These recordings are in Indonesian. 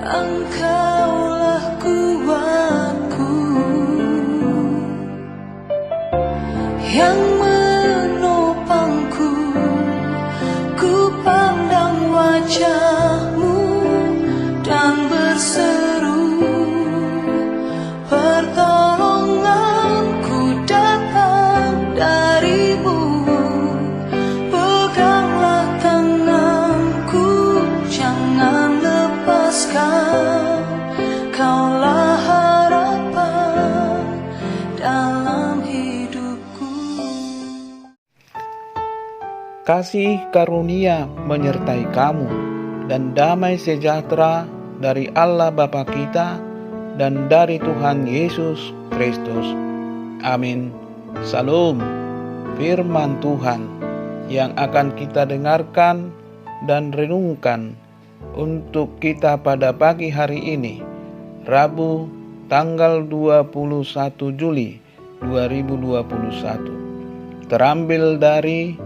Engkaulah kuatku yang menopangku. Ku pandang wajah-Mu dan berseru, pertolonganku datang dari-Mu. Peganglah tanganku, jangan lepaskan. Kaulah harapan dalam hidupku. Kasih karunia menyertai kamu, dan damai sejahtera dari Allah Bapa kita dan dari Tuhan Yesus Kristus. Amin. Salam. Firman Tuhan yang akan kita dengarkan dan renungkan untuk kita pada pagi hari ini, Rabu tanggal 21 Juli 2021. Terambil dari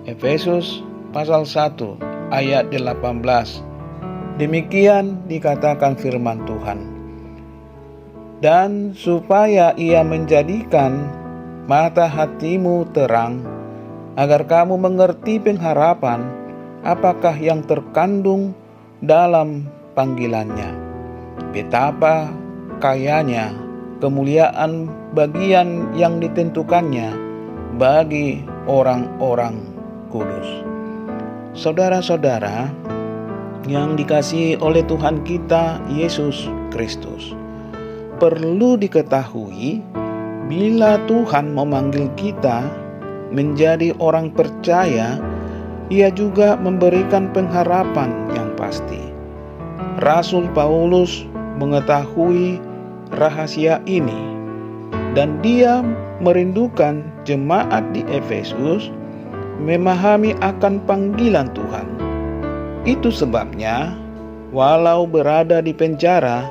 Efesus pasal 1 ayat 18. Demikian dikatakan firman Tuhan. Dan supaya Ia menjadikan mata hatimu terang, agar kamu mengerti pengharapan apakah yang terkandung dalam panggilannya, betapa kayanya kemuliaan bagian yang ditentukannya bagi orang-orang kudus. Saudara-saudara yang dikasihi oleh Tuhan kita Yesus Kristus, perlu diketahui bila Tuhan memanggil kita menjadi orang percaya, Ia juga memberikan pengharapan yang pasti. Rasul Paulus mengetahui rahasia ini, dan dia merindukan jemaat di Efesus memahami akan panggilan Tuhan. Itu sebabnya, walau berada di penjara,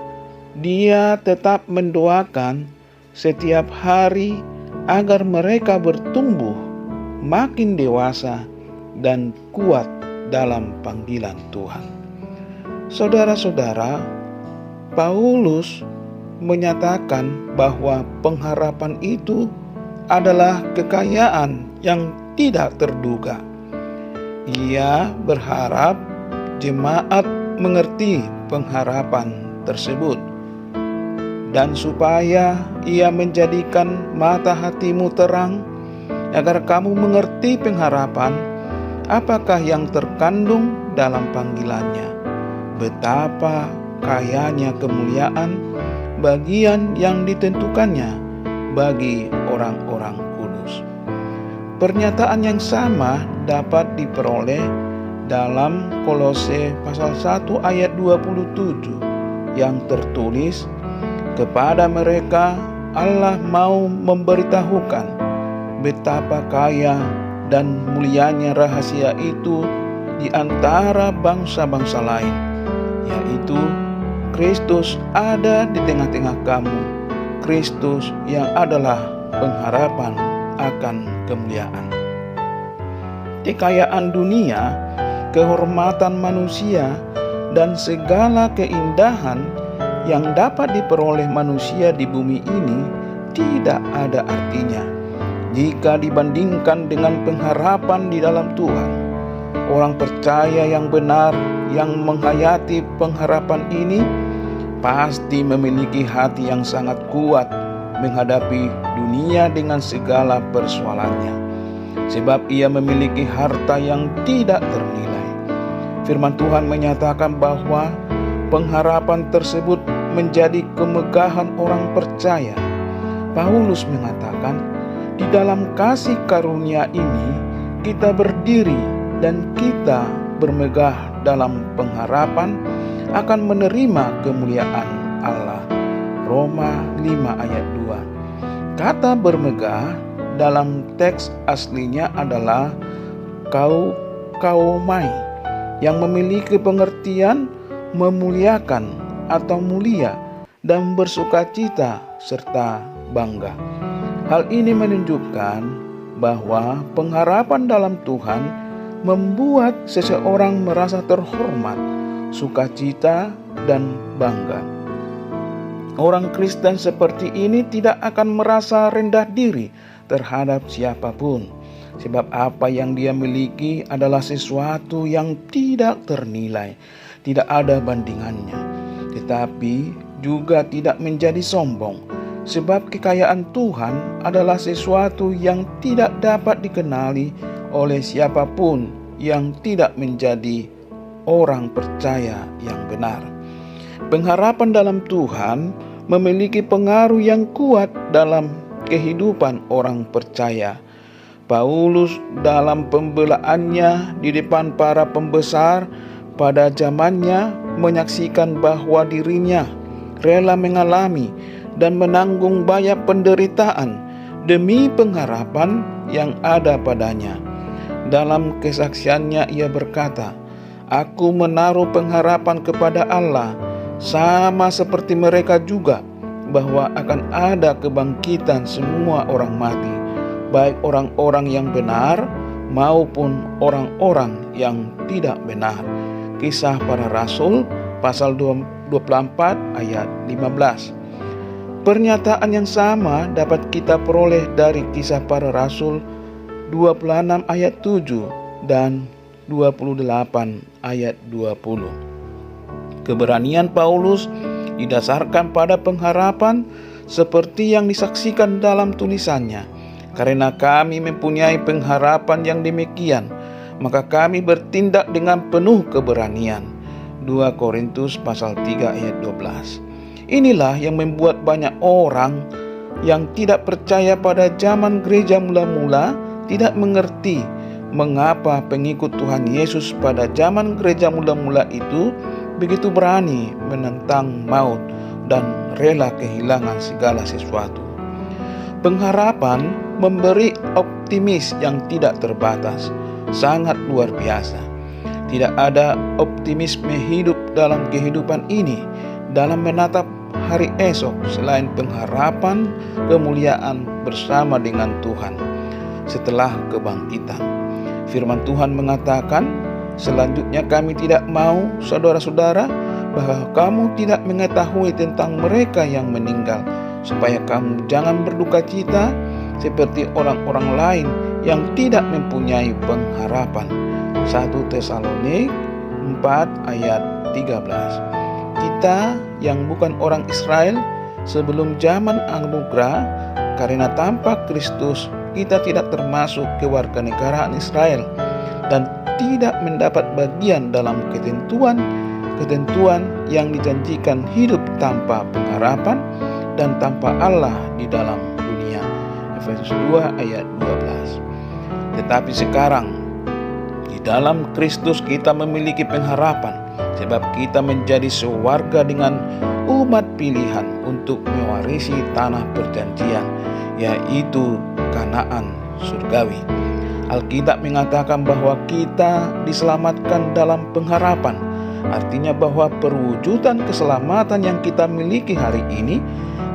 dia tetap mendoakan setiap hari agar mereka bertumbuh makin dewasa dan kuat dalam panggilan Tuhan. Saudara-saudara, Paulus menyatakan bahwa pengharapan itu adalah kekayaan yang tidak terduga. Ia berharap jemaat mengerti pengharapan tersebut, dan supaya Ia menjadikan mata hatimu terang, agar kamu mengerti pengharapan apakah yang terkandung dalam panggilannya, betapa kayanya kemuliaan bagian yang ditentukannya bagi orang-orang kudus. Pernyataan yang sama dapat diperoleh dalam Kolose pasal 1 ayat 27 yang tertulis, kepada mereka Allah mau memberitahukan betapa kaya dan mulianya rahasia itu di antara bangsa-bangsa lain, yaitu Kristus ada di tengah-tengah kamu, Kristus yang adalah pengharapan akan kemuliaan. Kekayaan dunia, kehormatan manusia, dan segala keindahan yang dapat diperoleh manusia di bumi ini tidak ada artinya jika dibandingkan dengan pengharapan di dalam Tuhan. Orang percaya yang benar yang menghayati pengharapan ini pasti memiliki hati yang sangat kuat menghadapi dunia dengan segala persoalannya, sebab ia memiliki harta yang tidak ternilai. Firman Tuhan menyatakan bahwa pengharapan tersebut menjadi kemegahan orang percaya. Paulus mengatakan, di dalam kasih karunia ini kita berdiri dan kita bermegah dalam pengharapan akan menerima kemuliaan Allah. Roma 5 ayat 2. Kata bermegah dalam teks aslinya adalah kaumai, yang memiliki pengertian memuliakan atau mulia dan bersukacita serta bangga. Hal ini menunjukkan bahwa pengharapan dalam Tuhan membuat seseorang merasa terhormat, sukacita, dan bangga. Orang Kristen seperti ini tidak akan merasa rendah diri terhadap siapapun, sebab apa yang dia miliki adalah sesuatu yang tidak ternilai, tidak ada bandingannya. Tetapi juga tidak menjadi sombong, sebab kekayaan Tuhan adalah sesuatu yang tidak dapat dikenali oleh siapapun yang tidak menjadi orang percaya yang benar. Pengharapan dalam Tuhan memiliki pengaruh yang kuat dalam kehidupan orang percaya. Paulus dalam pembelaannya di depan para pembesar pada zamannya menyaksikan bahwa dirinya rela mengalami dan menanggung banyak penderitaan demi pengharapan yang ada padanya. Dalam kesaksiannya ia berkata, "Aku menaruh pengharapan kepada Allah, sama seperti mereka juga, bahwa akan ada kebangkitan semua orang mati, baik orang-orang yang benar maupun orang-orang yang tidak benar." Kisah Para Rasul pasal 24 ayat 15. Pernyataan yang sama dapat kita peroleh dari Kisah Para Rasul 26 ayat 7 dan 28 ayat 20. Keberanian Paulus didasarkan pada pengharapan seperti yang disaksikan dalam tulisannya. Karena kami mempunyai pengharapan yang demikian, maka kami bertindak dengan penuh keberanian. 2 Korintus pasal 3 ayat 12. Inilah yang membuat banyak orang yang tidak percaya pada zaman gereja mula-mula tidak mengerti mengapa pengikut Tuhan Yesus pada zaman gereja mula-mula itu begitu berani menentang maut dan rela kehilangan segala sesuatu. Pengharapan memberi optimis yang tidak terbatas, sangat luar biasa. Tidak ada optimisme hidup dalam kehidupan ini dalam menatap hari esok selain pengharapan kemuliaan bersama dengan Tuhan setelah kebangkitan. Firman Tuhan mengatakan, "Selanjutnya kami tidak mau, saudara-saudara, bahwa kamu tidak mengetahui tentang mereka yang meninggal, supaya kamu jangan berduka cita seperti orang-orang lain yang tidak mempunyai pengharapan." 1 Tesalonik 4 ayat 13. Kita yang bukan orang Israel sebelum zaman anugerah, karena tanpa Kristus kita tidak termasuk kewarganegaraan Israel dan tidak mendapat bagian dalam ketentuan yang dijanjikan hidup tanpa pengharapan dan tanpa Allah di dalam dunia. Efesus 2 ayat 12. Tetapi sekarang di dalam Kristus kita memiliki pengharapan, sebab kita menjadi sewarga dengan umat pilihan untuk mewarisi tanah perjanjian, yaitu Kanaan surgawi. Alkitab mengatakan bahwa kita diselamatkan dalam pengharapan. Artinya bahwa perwujudan keselamatan yang kita miliki hari ini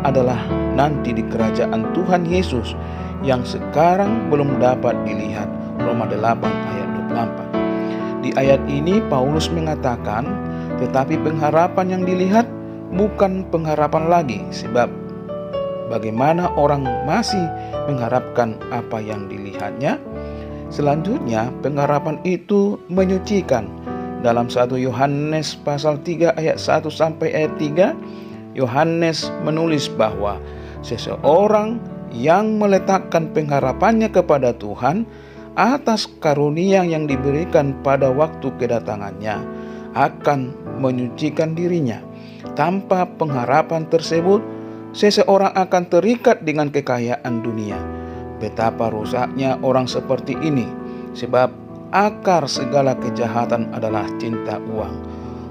adalah nanti di kerajaan Tuhan Yesus yang sekarang belum dapat dilihat. Roma 8 ayat 24. Di ayat ini Paulus mengatakan, tetapi pengharapan yang dilihat bukan pengharapan lagi, sebab bagaimana orang masih mengharapkan apa yang dilihatnya? Selanjutnya, pengharapan itu menyucikan. Dalam 1 Yohanes pasal 3 ayat 1 sampai ayat 3, Yohanes menulis bahwa seseorang yang meletakkan pengharapannya kepada Tuhan atas karunia yang diberikan pada waktu kedatangannya akan menyucikan dirinya. Tanpa pengharapan tersebut, seseorang akan terikat dengan kekayaan dunia. Betapa rusaknya orang seperti ini, sebab akar segala kejahatan adalah cinta uang.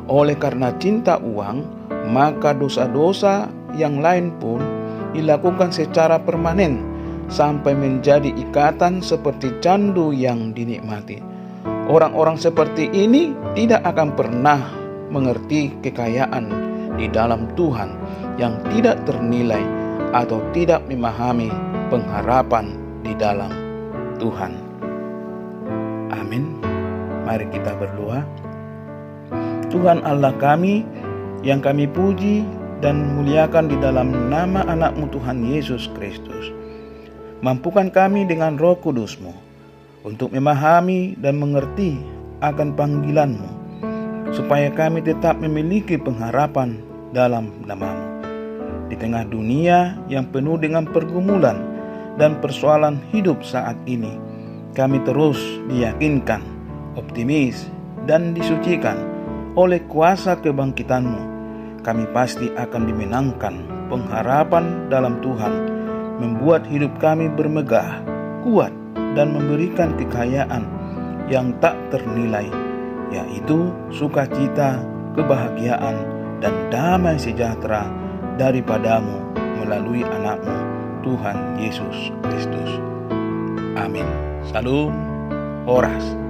Oleh karena cinta uang, maka dosa-dosa yang lain pun dilakukan secara permanen sampai menjadi ikatan seperti candu yang dinikmati. Orang-orang seperti ini tidak akan pernah mengerti kekayaan di dalam Tuhan yang tidak ternilai atau tidak memahami pengharapan di dalam Tuhan. Amin. Mari kita berdoa. Tuhan Allah kami, yang kami puji dan muliakan di dalam nama anak-Mu Tuhan Yesus Kristus. Mampukan kami dengan Roh Kudus-Mu untuk memahami dan mengerti akan panggilan-Mu, supaya kami tetap memiliki pengharapan dalam nama-Mu. Di tengah dunia yang penuh dengan pergumulan dan persoalan hidup saat ini, kami terus diyakinkan, optimis, dan disucikan oleh kuasa kebangkitan-Mu. Kami pasti akan dimenangkan. Pengharapan dalam Tuhan membuat hidup kami bermegah, kuat, dan memberikan kekayaan yang tak ternilai, yaitu sukacita, kebahagiaan, dan damai sejahtera daripada-Mu melalui anak-Mu, Tuhan Yesus Kristus. Amin. Salam, Horas.